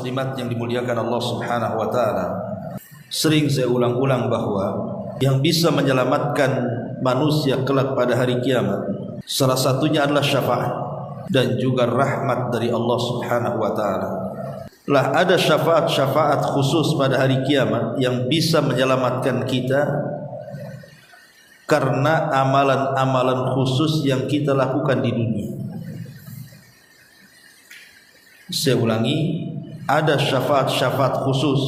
muslimat yang dimuliakan Allah Subhanahu wa taala, sering saya ulang-ulang bahwa yang bisa menyelamatkan manusia kelak pada hari kiamat salah satunya adalah syafaat dan juga rahmat dari Allah Subhanahu wa taala. Lah ada syafaat-syafaat khusus pada hari kiamat yang bisa menyelamatkan kita karena amalan-amalan khusus yang kita lakukan di dunia. Saya ulangi, ada syafaat-syafaat khusus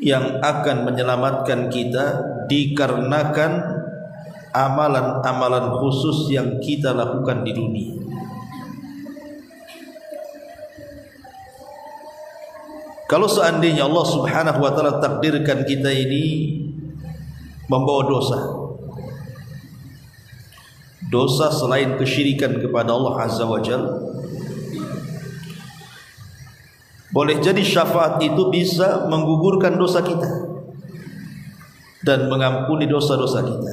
yang akan menyelamatkan kita dikarenakan amalan-amalan khusus yang kita lakukan di dunia. Kalau seandainya Allah Subhanahu wa taala takdirkan kita ini membawa dosa selain kesyirikan kepada Allah Azza wa Jalla, boleh jadi syafaat itu bisa menggugurkan dosa kita dan mengampuni dosa-dosa kita.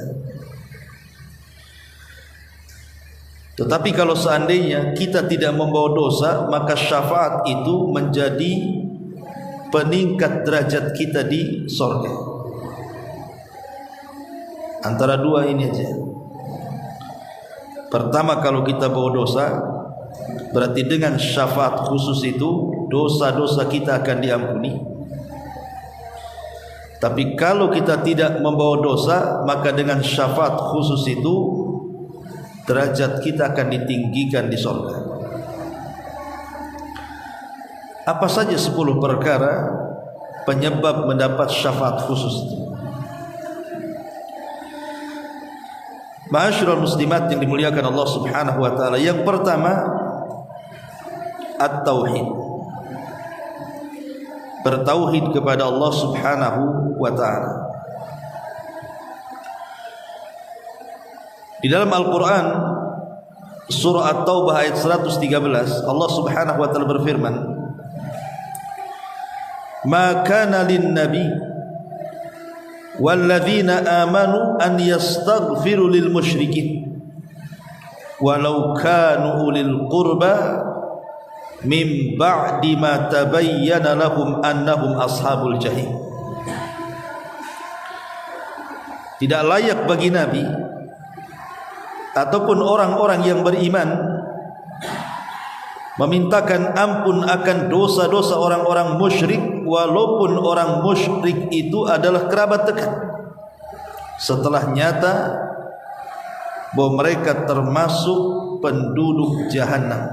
Tetapi kalau seandainya kita tidak membawa dosa, maka syafaat itu menjadi peningkat derajat kita di sorga. Antara dua ini aja. Pertama, kalau kita bawa dosa, berarti dengan syafaat khusus itu dosa-dosa kita akan diampuni. Tapi kalau kita tidak membawa dosa, maka dengan syafaat khusus itu derajat kita akan ditinggikan di surga. Apa saja 10 perkara penyebab mendapat syafaat khusus itu? Ma'asyiral muslimat yang dimuliakan Allah Subhanahu wa taala, yang pertama at-tauhid. Bertauhid kepada Allah Subhanahu wa taala. Di dalam Al-Qur'an surah At-Taubah ayat 113, Allah Subhanahu wa taala berfirman, "Ma kana lin-nabi walladzina amanu an yastaghfiru lil musyrikin walau kanu ulil qurba min ba'di ma tabayyana lahum annahum ashabul jahim." Tidak layak bagi nabi ataupun orang-orang yang beriman memintakan ampun akan dosa-dosa orang-orang musyrik, walaupun orang musyrik itu adalah kerabat dekat, setelah nyata bahwa mereka termasuk penduduk jahanam.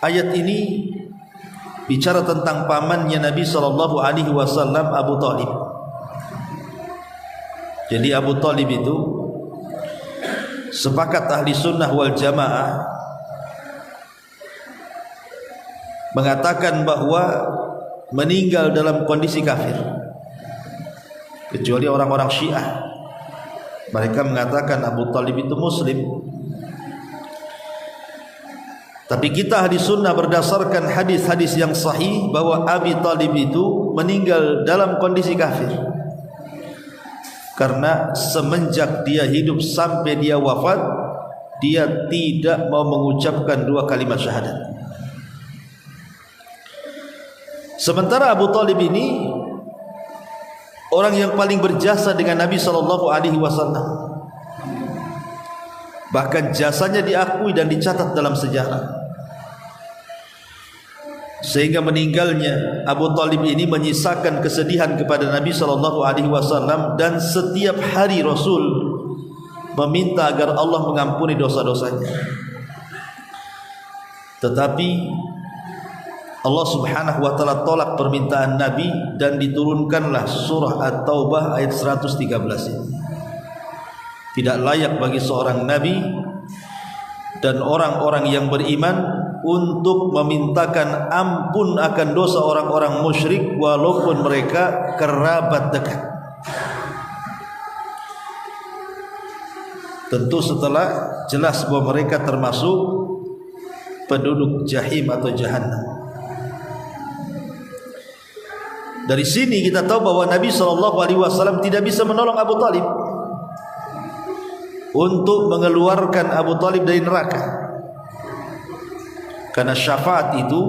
Ayat ini bicara tentang pamannya Nabi SAW, Abu Talib. Jadi Abu Talib itu sepakat ahli sunnah wal jamaah mengatakan bahwa meninggal dalam kondisi kafir, kecuali orang-orang Syiah. Mereka mengatakan Abu Talib itu muslim. Tapi kita ahli sunnah berdasarkan hadis-hadis yang sahih bahwa Abi Talib itu meninggal dalam kondisi kafir, karena semenjak dia hidup sampai dia wafat, dia tidak mau mengucapkan 2 kalimat syahadat. Sementara Abu Talib ini orang yang paling berjasa dengan Nabi SAW. Bahkan jasanya diakui dan dicatat dalam sejarah. Sehingga meninggalnya Abu Talib ini menyisakan kesedihan kepada Nabi SAW, dan setiap hari Rasul meminta agar Allah mengampuni dosa-dosanya. Tetapi Allah Subhanahu wa taala tolak permintaan Nabi dan diturunkanlah surah At-Taubah ayat 113 ini. Tidak layak bagi seorang nabi dan orang-orang yang beriman untuk memintakan ampun akan dosa orang-orang musyrik walaupun mereka kerabat dekat. Tentu setelah jelas bahwa mereka termasuk penduduk jahim atau jahannam. Dari sini kita tahu bahwa Nabi SAW tidak bisa menolong Abu Talib untuk mengeluarkan Abu Talib dari neraka. Karena syafaat itu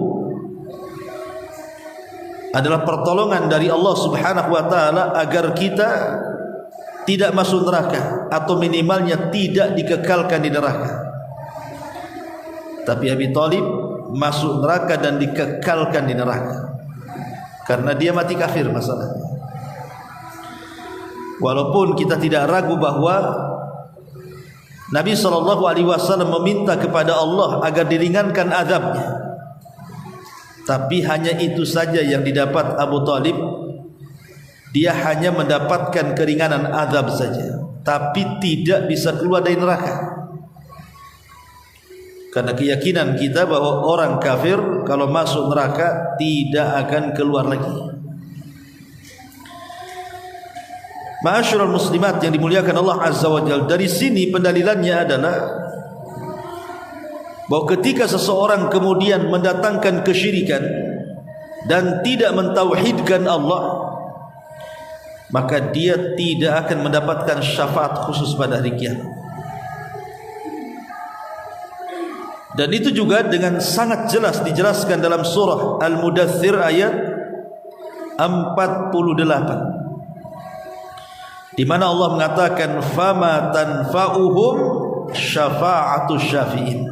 adalah pertolongan dari Allah Subhanahu wa taala agar kita tidak masuk neraka atau minimalnya tidak dikekalkan di neraka. Tapi Abi Thalib masuk neraka dan dikekalkan di neraka karena dia mati kafir masalahnya. Walaupun kita tidak ragu bahwa Nabi SAW meminta kepada Allah agar diringankan azabnya, tapi hanya itu saja yang didapat Abu Thalib. Dia hanya mendapatkan keringanan azab saja, tapi tidak bisa keluar dari neraka. Karena keyakinan kita bahwa orang kafir kalau masuk neraka tidak akan keluar lagi. Ma'asyiral muslimat yang dimuliakan Allah Azza wa Jalla, dari sini pendalilannya adalah bahwa ketika seseorang kemudian mendatangkan kesyirikan dan tidak mentauhidkan Allah, maka dia tidak akan mendapatkan syafaat khusus pada hari kiamat. Dan itu juga dengan sangat jelas dijelaskan dalam surah Al-Mudaththir ayat 48, di mana Allah mengatakan fama tanfa'uhum syafa'atus syafi'in,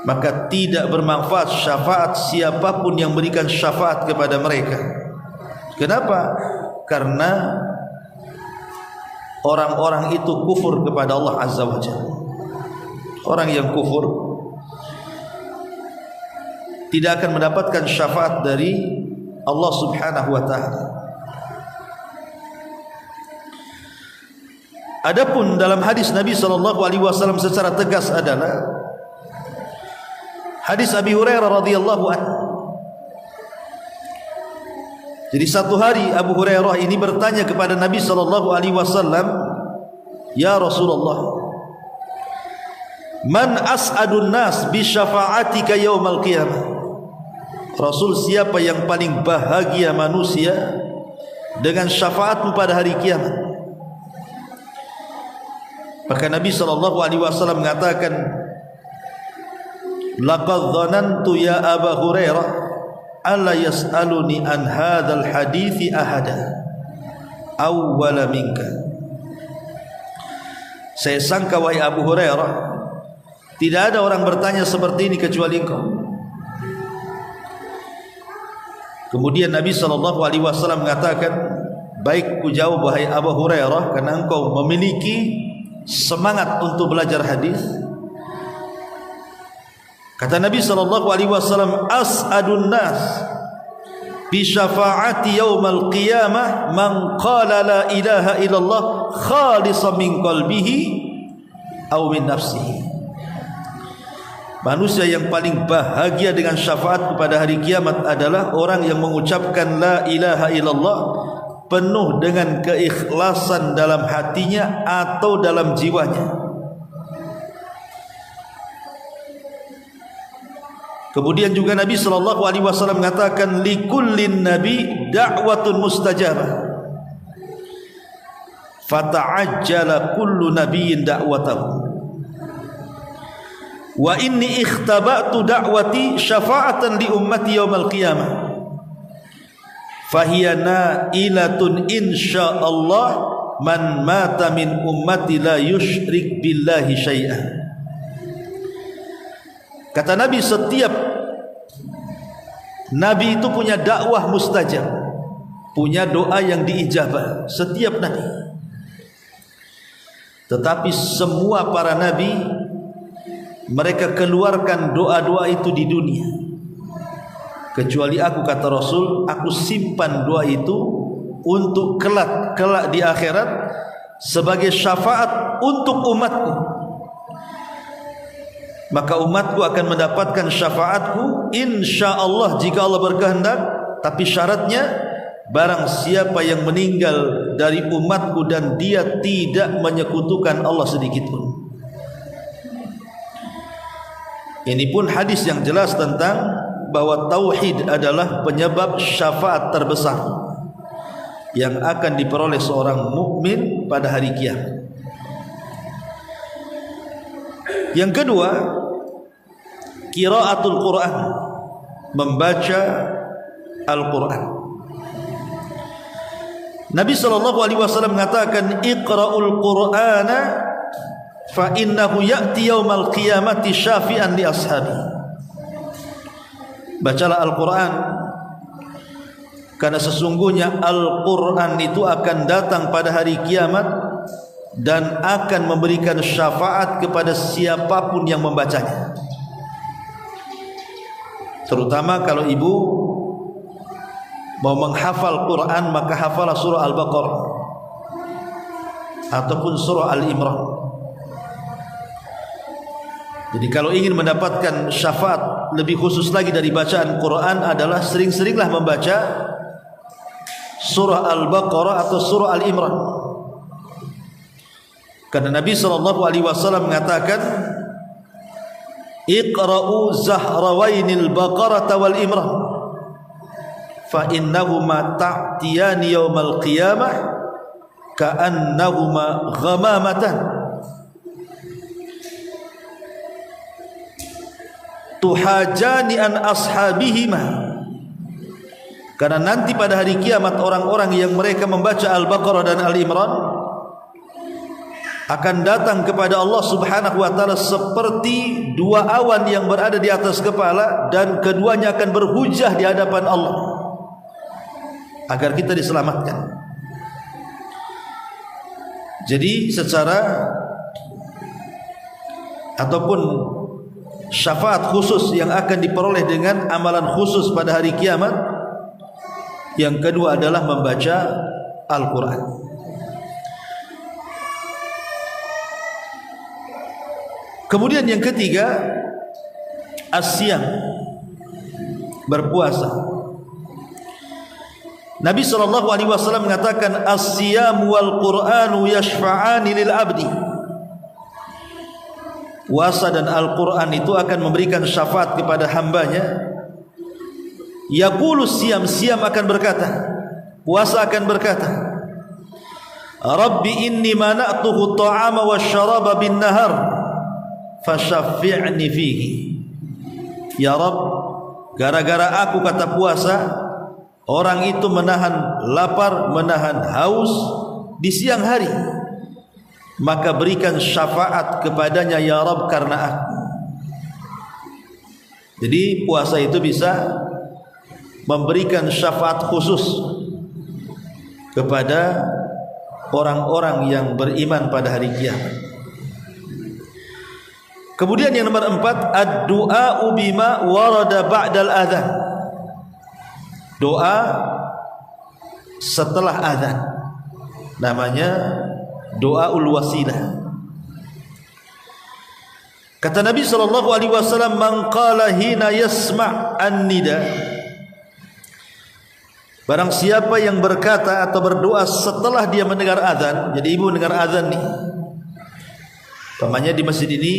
maka tidak bermanfaat syafaat siapapun yang berikan syafaat kepada mereka. Kenapa? Karena orang-orang itu kufur kepada Allah Azza wa Jalla. Orang yang kufur tidak akan mendapatkan syafaat dari Allah Subhanahu wa taala. Adapun dalam hadis Nabi SAW secara tegas adalah hadis Abi Hurairah radhiyallahu anhu. Jadi satu hari Abu Hurairah ini bertanya kepada Nabi SAW, "Ya Rasulullah, man as'adun nas bi syafa'atika yaumal qiyamah?" Rasul, siapa yang paling bahagia manusia dengan syafaatmu pada hari kiamat? Maka Nabi SAW mengatakan, laqad dhanantu ya Aba Hurairah alla yas'aluni an hadzal hadithi ahada awwala minka. Saya sangka wahai Abu Hurairah, tidak ada orang bertanya seperti ini kecuali engkau. Kemudian Nabi SAW mengatakan, baik ku jawab wahai Abu Hurairah, karena engkau memiliki semangat untuk belajar hadis. Kata Nabi SAW, as'adun nas bi syafa'ati yaumal qiyamah man qala la ilaha illallah khalisan min qalbihi aw min nafsihi. Manusia yang paling bahagia dengan syafaat pada hari kiamat adalah orang yang mengucapkan la ilaha illallah penuh dengan keikhlasan dalam hatinya atau dalam jiwanya. Kemudian juga Nabi SAW mengatakan, likullin nabi da'watun mustajabah fata'ajjala kullu nabiyyin da'watahu wa inni ikhtaba'tu da'wati syafa'atan li ummati yaumal qiyamah fahiyana ilatun insyaallah man mata min ummati la yusyrik billahi syai'an. Kata Nabi, setiap Nabi itu punya dakwah mustajab, punya doa yang diijabah, setiap Nabi. Tetapi semua para Nabi, mereka keluarkan doa-doa itu di dunia. Kecuali aku, kata Rasul, aku simpan doa itu untuk kelak di akhirat sebagai syafaat untuk umatku. Maka umatku akan mendapatkan syafaatku insyaallah jika Allah berkehendak. Tapi syaratnya, barang siapa yang meninggal dari umatku dan dia tidak menyekutukan Allah sedikit pun. Ini pun hadis yang jelas tentang bahwa tauhid adalah penyebab syafaat terbesar yang akan diperoleh seorang mukmin pada hari kiamat. Yang kedua, qiraatul Quran, membaca Al-Quran. Nabi SAW mengatakan, Iqra'ul Qur'ana fa innahu ya'ti yaumal qiyamati syafi'an li ashabi. Bacalah Al-Quran, karena sesungguhnya Al-Quran itu akan datang pada hari kiamat dan akan memberikan syafaat kepada siapapun yang membacanya. Terutama kalau ibu mau menghafal Quran, maka hafalah surah Al-Baqarah ataupun surah Al-Imran. Jadi kalau ingin mendapatkan syafaat lebih khusus lagi dari bacaan Quran adalah sering-seringlah membaca surah Al-Baqarah atau surah Al-Imran. Karena Nabi SAW mengatakan, Iqra'u zahrawainil baqarata wal imran fa innahuma ta'tiyani yaumal qiyamah ka'annahuma ghamamatan tuhajani an ashabihima. Karena nanti pada hari kiamat orang-orang yang mereka membaca Al-Baqarah dan Al-Imran akan datang kepada Allah Subhanahu wa taala seperti dua awan yang berada di atas kepala, dan keduanya akan berhujah di hadapan Allah agar kita diselamatkan. Jadi secara ataupun syafaat khusus yang akan diperoleh dengan amalan khusus pada hari kiamat, yang kedua adalah membaca Al-Quran. Kemudian yang ketiga, as-siyam, berpuasa. Nabi SAW mengatakan, as-siyam wal Qur'anu yashfa'ani lil abdi. Puasa dan Al-Quran itu akan memberikan syafaat kepada hambanya. Yaqulu siyam, siyam akan berkata, puasa akan berkata, Rabbi inni mana'tuhu ta'ama wa syaraba bin nahar fasyafi'ni fihi. Ya Rabb, gara-gara aku, kata puasa, orang itu menahan lapar, menahan haus di siang hari, maka berikan syafaat kepadanya ya Rabb karena aku. Jadi puasa itu bisa memberikan syafaat khusus kepada orang-orang yang beriman pada hari kiamat. Kemudian yang nomor 4, ad-du'a'u bima warada ba'dal adhan. Doa setelah azan, namanya doaul wasilah. Kata Nabi SAW, man qala hina yasma' an-nida, barang siapa yang berkata atau berdoa setelah dia mendengar azan. Jadi ibu mendengar azan nih, umpamanya di masjid ini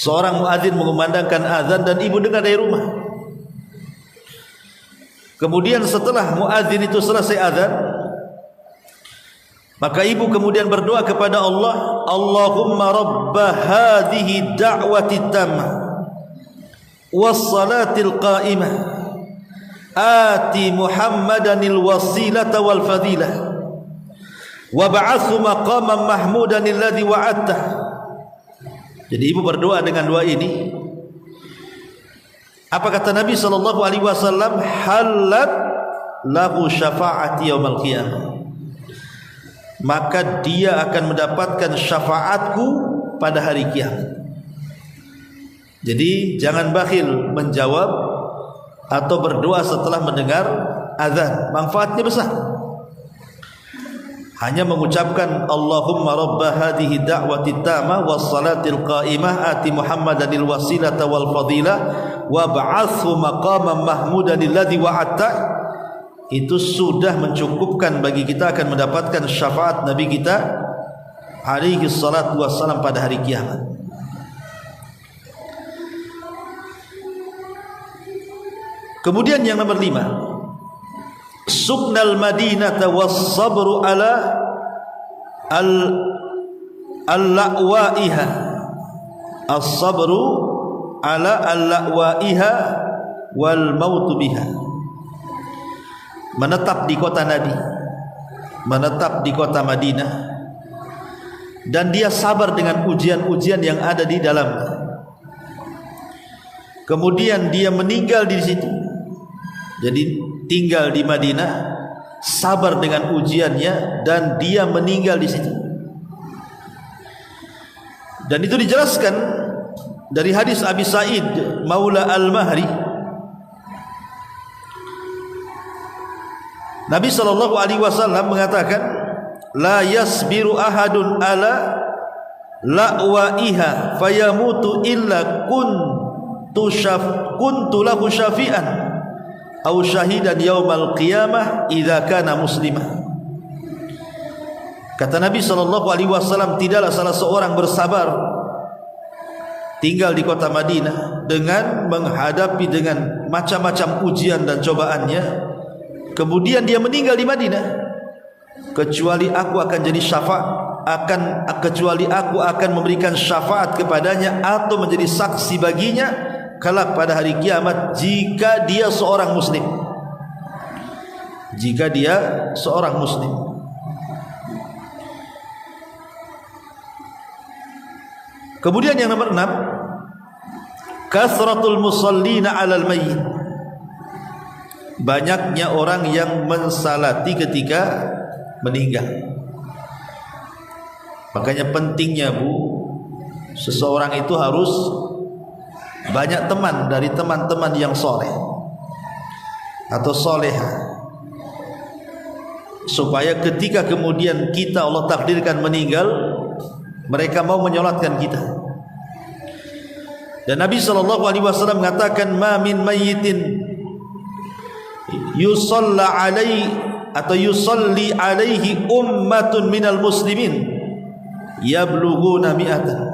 seorang muadzin mengumandangkan azan dan ibu dengar dari rumah. Kemudian setelah muadzin itu selesai azan, maka ibu kemudian berdoa kepada Allah, Allahumma rabba hadhihi da'wati tammah was salatil qa'imah ati Muhammadanil wasilata wal fadilah wa ba'athu maqaman mahmudan alladhi wa'adtah. Jadi ibu berdoa dengan doa ini. Apa kata Nabi SAW? Halat lahu syafa'ati yaumal qiyamah, maka dia akan mendapatkan syafaatku pada hari kiamat. Jadi jangan bakhil menjawab atau berdoa setelah mendengar azan, manfaatnya besar. Hanya mengucapkan Allahumma rabba hadhihi da'wati tamah was salatil qa'imah ati Muhammadanil wasilata wal fadilah wa ba'athu maqaman mahmudan alladhi wa'adta, itu sudah mencukupkan bagi kita akan mendapatkan syafaat Nabi kita alaihi salatu wassalam pada hari kiamat. Kemudian yang nomor 5, suknal madinata was sabru ala al-la'waiha. As-sabru ala al-la'waiha wal mautu biha. Menetap di kota Nabi, menetap di kota Madinah, dan dia sabar dengan ujian-ujian yang ada di dalamnya. Kemudian dia meninggal di situ. Jadi tinggal di Madinah, sabar dengan ujiannya, dan dia meninggal di situ. Dan itu dijelaskan dari hadis Abi Sa'id Maula Al-Mahri. Nabi SAW mengatakan, la yasbiru ahadun ala la'waiha fayamutu illa kuntu lahu syafi'an aw syahidan yaumal qiyamah idza kana muslimah. Kata Nabi SAW, tidaklah salah seorang bersabar tinggal di kota Madinah dengan menghadapi dengan macam-macam ujian dan cobaannya, kemudian dia meninggal di Madinah, kecuali aku akan jadi kecuali aku akan memberikan syafaat kepadanya atau menjadi saksi baginya kelak pada hari kiamat jika dia seorang muslim. Jika dia seorang muslim. Kemudian yang nomor 6, kasratul musallina 'alal mayyit. Banyaknya orang yang mensalati ketika meninggal. Makanya pentingnya Bu, seseorang itu harus banyak teman dari teman-teman yang soleh atau soleha, supaya ketika kemudian kita Allah takdirkan meninggal, mereka mau menyolatkan kita. Dan Nabi SAW mengatakan, ma min mayyitin yusalla alaihi atau yusalli alaihi ummatun minal muslimin yablughuna mi'atan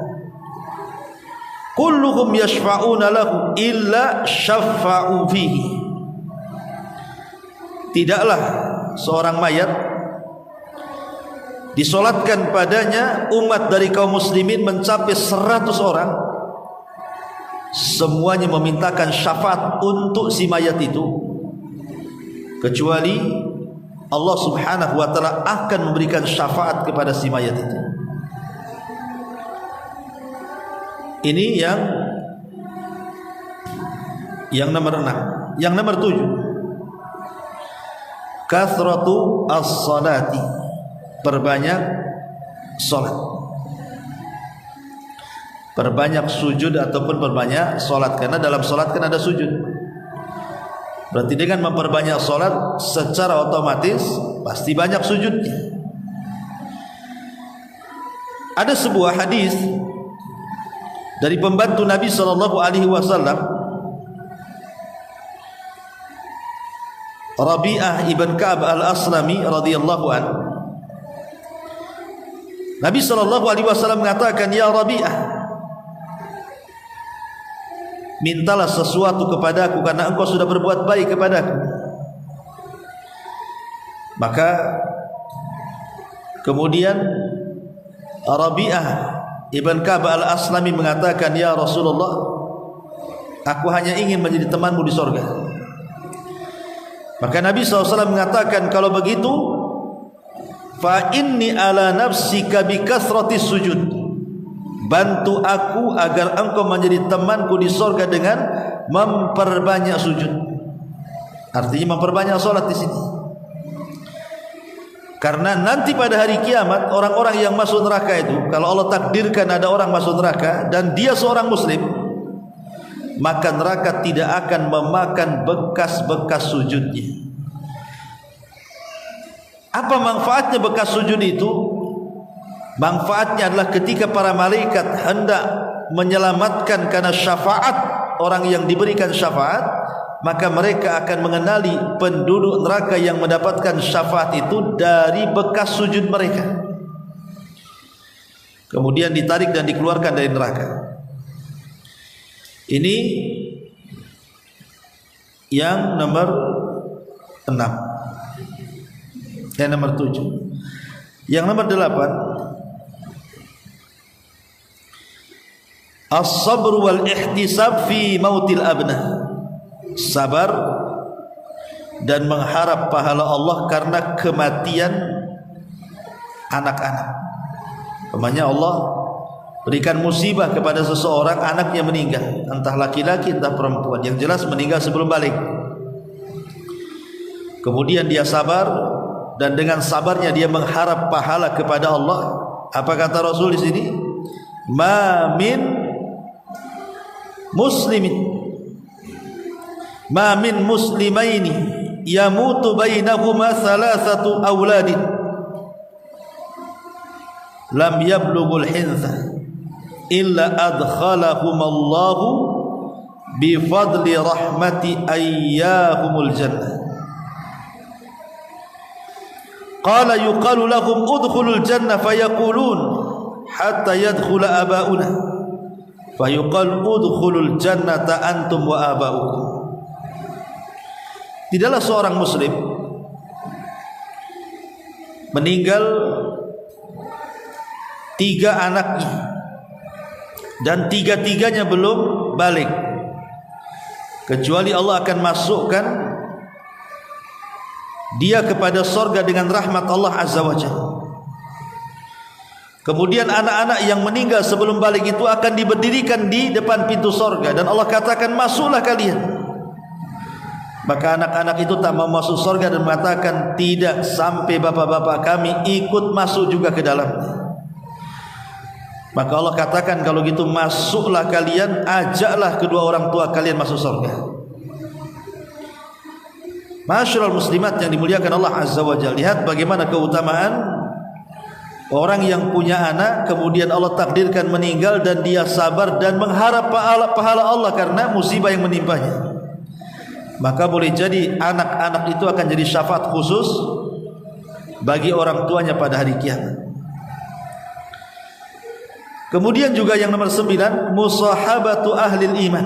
kulluhum yashfa'una lahu illa syafa'u fihi. Tidaklah seorang mayat disolatkan padanya umat dari kaum muslimin mencapai 100 orang, semuanya memintakan syafaat untuk si mayat itu, kecuali Allah Subhanahu wa ta'ala akan memberikan syafaat kepada si mayat itu. Ini yang nomor 6. Yang nomor 7, kathratu as-salati, perbanyak salat, perbanyak sujud ataupun perbanyak salat, karena dalam salat kan ada sujud. Berarti dengan memperbanyak salat secara otomatis pasti banyak sujudnya. Ada sebuah hadis dari pembantu Nabi SAW, Rabi'ah ibn Ka'ab al-Aslami radhiyallahu anhu. Nabi SAW mengatakan, ya Rabi'ah, mintalah sesuatu kepadaku karena engkau sudah berbuat baik kepadaku. Maka kemudian Rabi'ah ibn Ka'ab al-Aslami mengatakan, ya Rasulullah, aku hanya ingin menjadi temanmu di sorga. Maka Nabi SAW mengatakan, kalau begitu, fa inni ala nafsika bi kasratis sujud, bantu aku agar engkau menjadi temanku di sorga dengan memperbanyak sujud. Artinya memperbanyak salat di sini. Karena nanti pada hari kiamat orang-orang yang masuk neraka itu, kalau Allah takdirkan ada orang masuk neraka dan dia seorang muslim, maka neraka tidak akan memakan bekas-bekas sujudnya. Apa manfaatnya bekas sujud itu? Manfaatnya adalah ketika para malaikat hendak menyelamatkan karena syafaat orang yang diberikan syafaat, maka mereka akan mengenali penduduk neraka yang mendapatkan syafaat itu dari bekas sujud mereka. Kemudian ditarik dan dikeluarkan dari neraka. Ini yang nomor 6. Yang nomor 7. Yang nomor 8, As-sabr wal ihtisab fi mautil abna. Sabar dan mengharap pahala Allah karena kematian anak-anak. Umpamanya Allah berikan musibah kepada seseorang, anaknya meninggal, entah laki-laki entah perempuan, yang jelas meninggal sebelum balik. Kemudian dia sabar, dan dengan sabarnya dia mengharap pahala kepada Allah. Apa kata Rasul di sini? Ma min muslimaini yamutu bainahuma thalathatu awladin lam yablughul hintha illa adkhalahumallahu bifadli rahmati ayyahumul jannah. Qala yuqalu lahum udkhulul jannah fayaqulun hatta yadkhula abauna fayuqal udkhulul jannata antum wa abaukum. Tidaklah seorang muslim meninggal 3 anaknya dan 3-tiganya belum balik, kecuali Allah akan masukkan dia kepada sorga dengan rahmat Allah Azza wa Jalla. Kemudian anak-anak yang meninggal sebelum balik itu akan diberdirikan di depan pintu sorga, dan Allah katakan, masuklah kalian. Maka anak-anak itu tak mau masuk sorga dan mengatakan, tidak, sampai bapak-bapak kami ikut masuk juga ke dalamnya. Maka Allah katakan, kalau gitu masuklah kalian, ajaklah kedua orang tua kalian masuk sorga. Masyarul muslimat yang dimuliakan Allah Azza wa Jalla, lihat bagaimana keutamaan orang yang punya anak kemudian Allah takdirkan meninggal dan dia sabar dan mengharap pahala Allah karena musibah yang menimpanya. Maka boleh jadi anak-anak itu akan jadi syafaat khusus bagi orang tuanya pada hari kiamat. Kemudian juga yang nomor 9, musahabatu ahlil iman.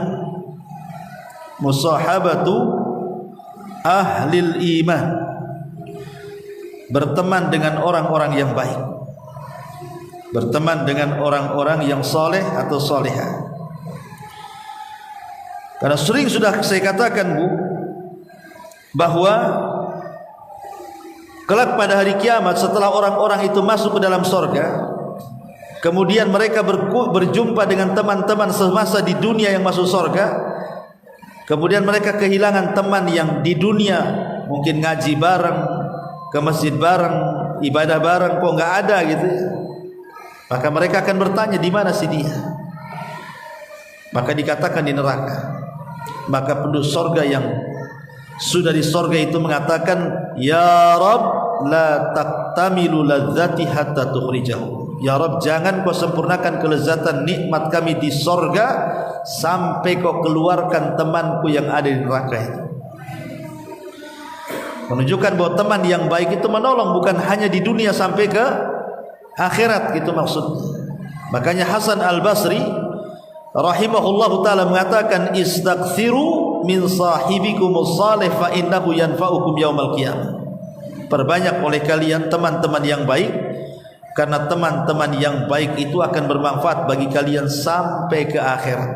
Musahabatu ahlil iman, berteman dengan orang-orang yang baik, berteman dengan orang-orang yang soleh atau solehah. Karena sering sudah saya katakan, Bu, bahwa kelak pada hari kiamat setelah orang-orang itu masuk ke dalam sorga, kemudian mereka berjumpa dengan teman-teman semasa di dunia yang masuk sorga, kemudian mereka kehilangan teman yang di dunia mungkin ngaji bareng, ke masjid bareng, ibadah bareng, kok nggak ada gitu ya. Maka mereka akan bertanya, di mana sih dia? Maka dikatakan di neraka. Maka penduduk sorga yang sudah di sorga itu mengatakan, ya Rabb, la taqtamilu ladzati hatta tukhrijahu. Ya Rabb, jangan kau sempurnakan kelezatan nikmat kami di sorga sampai kau keluarkan temanku yang ada di neraka itu. Menunjukkan bahwa teman yang baik itu menolong bukan hanya di dunia sampai ke akhirat, gitu maksudnya. Makanya Hasan Al-Basri rahimahullahu ta'ala mengatakan, istaghfiru min sahibikumul salih fa innahu yanfa'ukum yaumal qiyamah. Perbanyak oleh kalian teman-teman yang baik, karena teman-teman yang baik itu akan bermanfaat bagi kalian sampai ke akhirat.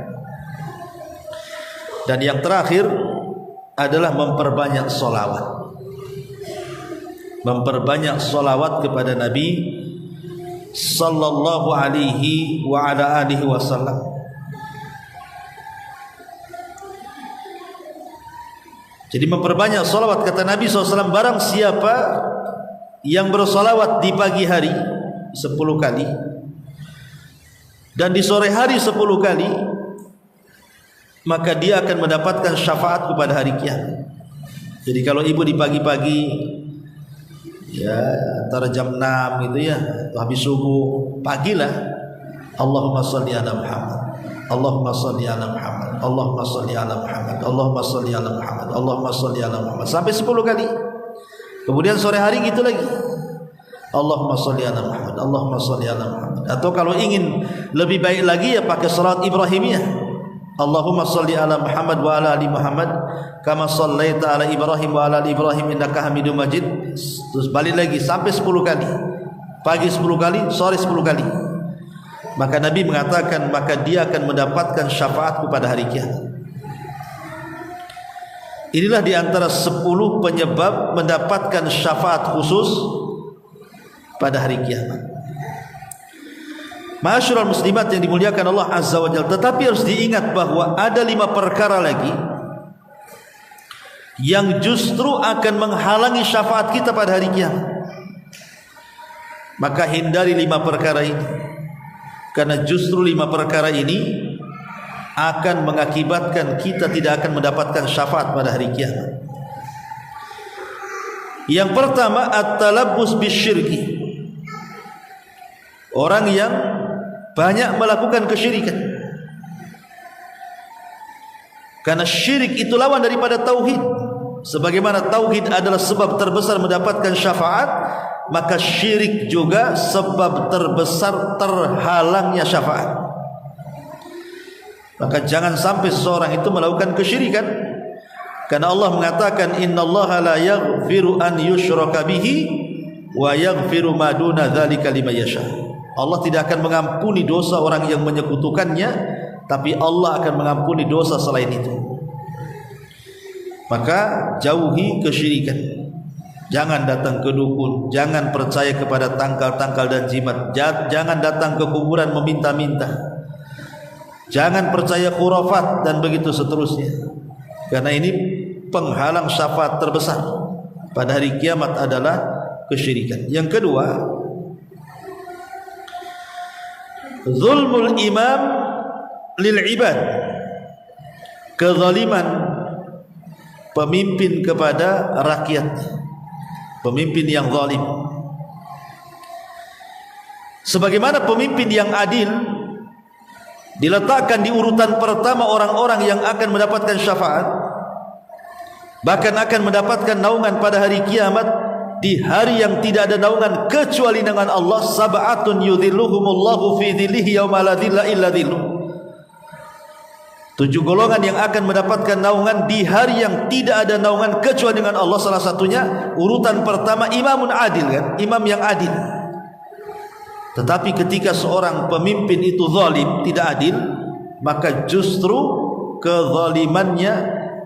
Dan yang terakhir adalah memperbanyak solawat. Memperbanyak solawat kepada Nabi sallallahu alaihi wa ala alihi wasallam. Jadi memperbanyak solawat, kata Nabi SAW, barang siapa yang bersolawat di pagi hari 10 kali dan di sore hari 10 kali, maka dia akan mendapatkan syafaat pada hari kiamat. Jadi kalau ibu di pagi-pagi, ya antara jam 6 gitu ya, atau habis subuh, pagilah Allahumma sholli ala Muhammad, Allahumma sholli ala Muhammad, Allahumma sholli ala Muhammad, Allahumma sholli ala Muhammad, Allahumma sholli ala Muhammad, sampai 10 kali. Kemudian sore hari gitu lagi, Allahumma sholli ala Muhammad, Allahumma sholli ala Muhammad. Atau kalau ingin lebih baik lagi ya pakai salat Ibrahimiyah, Allahumma sholli ala Muhammad wa ala ali Muhammad kama shallaita ala Ibrahim wa ala ali Ibrahim innaka Hamidum Majid. Terus balik lagi sampai 10 kali. Pagi 10 kali, sore 10 kali. Maka Nabi mengatakan, maka dia akan mendapatkan syafaatku pada hari kiamat. Inilah di antara 10 penyebab mendapatkan syafaat khusus pada hari kiamat. Ma'asyiral muslimat yang dimuliakan Allah Azza wa Jalla, tetapi harus diingat bahwa ada 5 perkara lagi yang justru akan menghalangi syafaat kita pada hari kiamat. Maka hindari 5 perkara ini, karena justru 5 perkara ini akan mengakibatkan kita tidak akan mendapatkan syafaat pada hari kiamat. Yang pertama, at-talabbus bisyirki. Orang yang banyak melakukan kesyirikan. Karena syirik itu lawan daripada tauhid. Sebagaimana tauhid adalah sebab terbesar mendapatkan syafaat, maka syirik juga sebab terbesar terhalangnya syafaat. Maka jangan sampai seseorang itu melakukan kesyirikan, karena Allah mengatakan innallaha la yaghfiru an yushraka bihi wa yaghfiru ma duna dzalika liman yasha. Allah tidak akan mengampuni dosa orang yang menyekutukannya, tapi Allah akan mengampuni dosa selain itu. Maka jauhi kesyirikan. Jangan datang ke dukun, jangan percaya kepada tangkal-tangkal dan jimat, jangan datang ke kuburan meminta-minta, jangan percaya khurafat dan begitu seterusnya. Karena ini penghalang syafaat terbesar pada hari kiamat adalah kesyirikan. Yang kedua, zulmul imam lil ibad, kezaliman pemimpin kepada rakyat, pemimpin yang zalim. Sebagaimana pemimpin yang adil diletakkan di urutan pertama orang-orang yang akan mendapatkan syafaat, bahkan akan mendapatkan naungan pada hari kiamat, di hari yang tidak ada naungan kecuali dengan Allah. Sab'atun yudhilluhumullahu fi dhillihi yauma la dhilla illa dhilluh. 7 golongan yang akan mendapatkan naungan di hari yang tidak ada naungan kecuali dengan Allah. Salah satunya urutan pertama imamun adil, kan? Imam yang adil. Tetapi ketika seorang pemimpin itu zalim, tidak adil, maka justru kezalimannya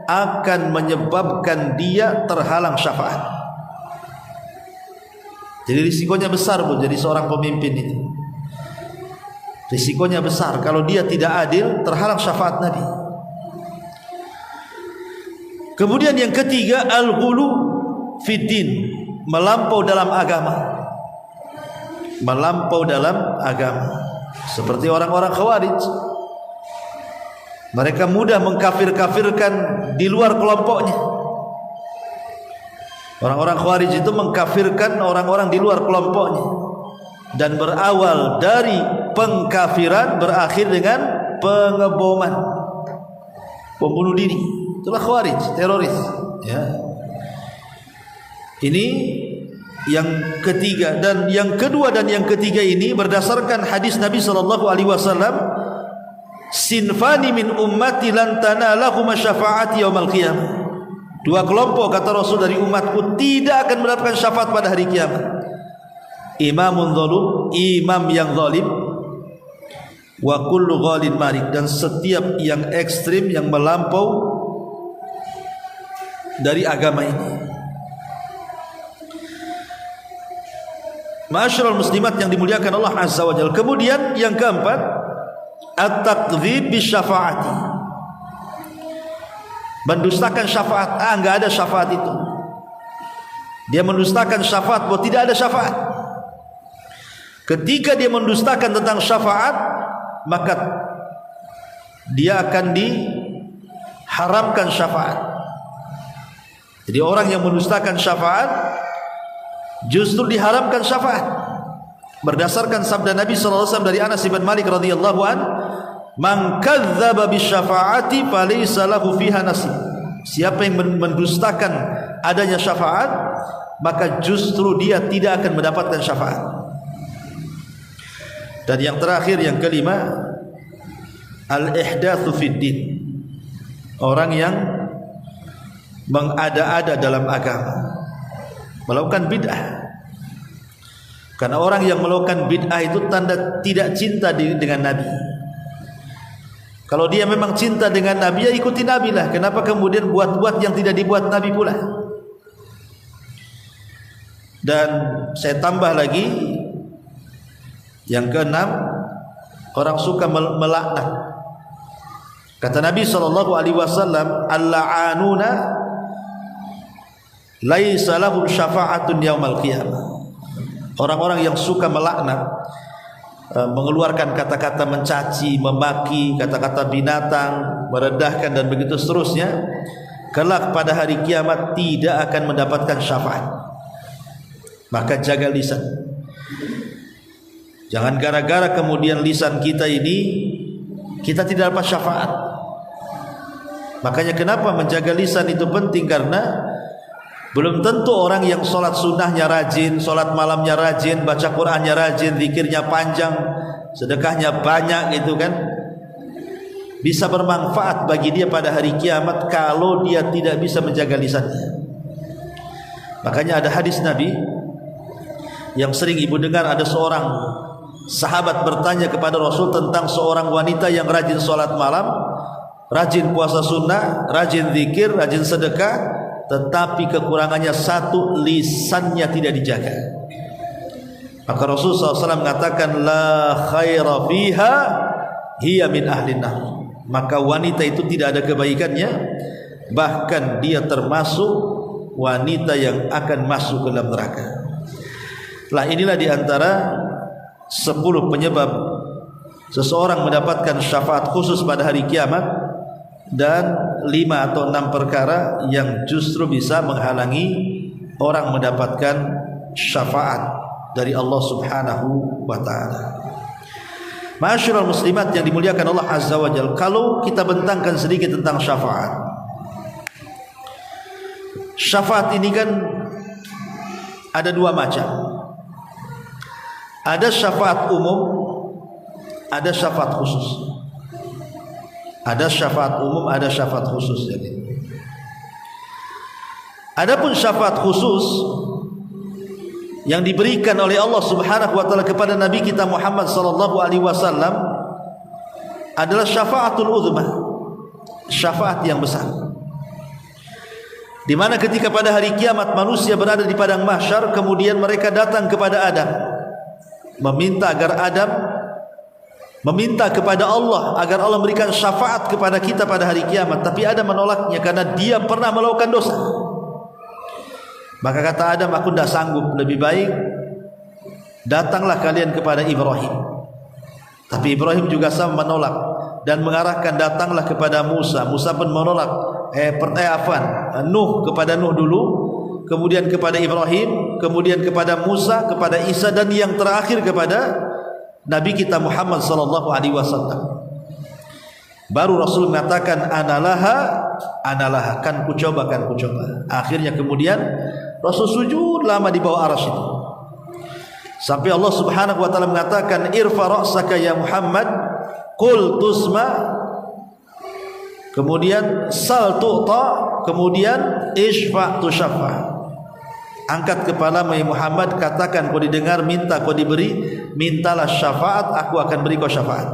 akan menyebabkan dia terhalang syafaat. Jadi risikonya besar pun jadi seorang pemimpin itu. Risikonya besar kalau dia tidak adil, terhalang syafaat Nabi. Kemudian yang ketiga, al-ghulu fiddin, melampau dalam agama. Melampau dalam agama, seperti orang-orang Khawarij. Mereka mudah mengkafir-kafirkan di luar kelompoknya. Orang-orang Khawarij itu mengkafirkan orang-orang di luar kelompoknya, dan berawal dari pengkafiran berakhir dengan pengeboman, pembunuh diri. Itulah Khawarij, teroris, ya. Ini yang ketiga. Dan yang kedua dan yang ketiga ini berdasarkan hadis Nabi SAW, sinfani min ummati lan tanalahum syafaati yaumil qiyamah. 2 kelompok kata Rasul dari umatku tidak akan mendapatkan syafaat pada hari kiamat. Imamun zalum, imam yang zalim, wa kullu ghalin marid, dan setiap yang ekstrim yang melampau dari agama ini. Ma'asyiral muslimat yang dimuliakan Allah Azza wa Jalla. Kemudian yang keempat, at-takdzib bisyafaati, mendustakan syafaat. Enggak ada syafaat itu. Dia mendustakan syafaat bahwa tidak ada syafaat. Ketika dia mendustakan tentang syafaat, maka dia akan diharamkan syafaat. Jadi orang yang mendustakan syafaat justru diharamkan syafaat. Berdasarkan sabda Nabi SAW dari Anas bin Malik radhiyallahu an, man kadzdzaba bisyafaati falaysa lahu fiha nasib. Siapa yang mendustakan adanya syafaat, maka justru dia tidak akan mendapatkan syafaat. Dan yang terakhir, yang kelima, al-ihdatsu fid din, orang yang mengada-ada dalam agama, melakukan bid'ah. Karena orang yang melakukan bid'ah itu tanda tidak cinta dengan Nabi. Kalau dia memang cinta dengan Nabi, ya ikuti Nabi lah. Kenapa kemudian buat-buat yang tidak dibuat Nabi pula? Dan saya tambah lagi, yang keenam, orang suka melaknat. Kata Nabi SAW, al-la'anuna laisa lahum syafa'atun yaumal qiyamah. Orang-orang yang suka melaknat, mengeluarkan kata-kata mencaci, memaki, kata-kata binatang, merendahkan dan begitu seterusnya, kelak pada hari kiamat tidak akan mendapatkan syafaat. Maka jaga lisan. Jangan gara-gara kemudian lisan kita ini kita tidak dapat syafaat. Makanya kenapa menjaga lisan itu penting, karena belum tentu orang yang sholat sunnahnya rajin, sholat malamnya rajin, baca Qur'annya rajin, zikirnya panjang, sedekahnya banyak, gitu kan, bisa bermanfaat bagi dia pada hari kiamat kalau dia tidak bisa menjaga lisannya. Makanya ada hadis Nabi yang sering ibu dengar, ada seorang sahabat bertanya kepada Rasul tentang seorang wanita yang rajin sholat malam, rajin puasa sunnah, rajin zikir, rajin sedekah, tetapi kekurangannya satu, lisannya tidak dijaga. Maka Rasulullah SAW mengatakan, la khaira fiha hiya min ahlin nar. Maka wanita itu tidak ada kebaikannya, bahkan dia termasuk wanita yang akan masuk ke dalam neraka. Lah inilah diantara 10 penyebab seseorang mendapatkan syafaat khusus pada hari kiamat, dan 5 atau 6 perkara yang justru bisa menghalangi orang mendapatkan syafaat dari Allah Subhanahu wa ta'ala. Ma'asyiral muslimat yang dimuliakan Allah Azza wa Jalla, kalau kita bentangkan sedikit tentang syafaat. Syafaat ini kan ada 2 macam. Ada syafaat umum, ada syafaat khusus. Ada syafaat umum, ada syafaat khusus. Jadi, adapun syafaat khusus yang diberikan oleh Allah Subhanahu wa taala kepada Nabi kita Muhammad sallallahu alaihi wasallam adalah syafaatul uzma, syafaat yang besar. Di mana ketika pada hari kiamat manusia berada di padang mahsyar, kemudian mereka datang kepada Adam, meminta agar Adam meminta kepada Allah agar Allah memberikan syafaat kepada kita pada hari kiamat. Tapi Adam menolaknya karena dia pernah melakukan dosa. Maka kata Adam, aku tidak sanggup, lebih baik datanglah kalian kepada Ibrahim. Tapi Ibrahim juga sama menolak dan mengarahkan datanglah kepada Musa. Musa pun menolak. Nuh, kepada Nuh dulu, kemudian kepada Ibrahim, kemudian kepada Musa, kepada Isa, dan yang terakhir kepada Nabi kita Muhammad sallallahu alaihi wasallam. Baru Rasul mengatakan analaha, kan ku coba. Akhirnya kemudian Rasul sujud lama di bawah arsy itu. Sampai Allah Subhanahu wa taala mengatakan, irfa ra'saka ya Muhammad, qul tusma, kemudian sal tu'ta, kemudian isfa tushaffa. Angkat kepala Muhammad, katakan kau didengar, minta kau diberi, mintalah syafaat, aku akan beri kau syafaat.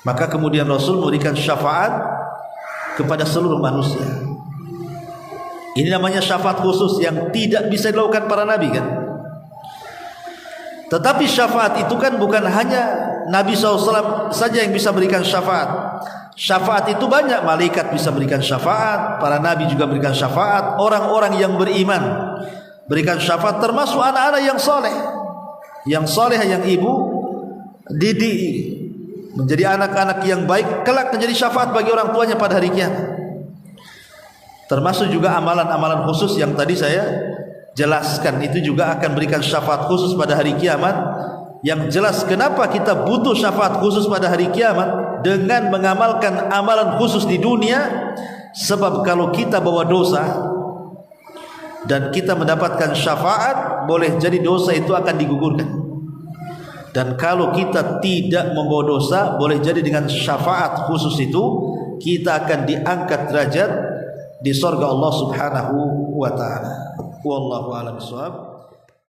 Maka kemudian Rasul memberikan syafaat kepada seluruh manusia. Ini namanya syafaat khusus yang tidak bisa dilakukan para nabi kan. Tetapi syafaat itu kan bukan hanya Nabi SAW saja yang bisa berikan syafaat. Syafaat itu banyak, malaikat bisa berikan syafaat, para nabi juga berikan syafaat, orang-orang yang beriman berikan syafaat, termasuk anak-anak yang soleh, yang ibu didik menjadi anak-anak yang baik, kelak menjadi syafaat bagi orang tuanya pada hari kiamat. Termasuk juga amalan-amalan khusus yang tadi saya jelaskan, itu juga akan berikan syafaat khusus pada hari kiamat. Yang jelas kenapa kita butuh syafaat khusus pada hari kiamat dengan mengamalkan amalan khusus di dunia. Sebab kalau kita bawa dosa dan kita mendapatkan syafaat, boleh jadi dosa itu akan digugurkan. Dan kalau kita tidak membawa dosa, boleh jadi dengan syafaat khusus itu kita akan diangkat derajat di surga Allah Subhanahu wa ta'ala. Wallahu a'lam bishawab.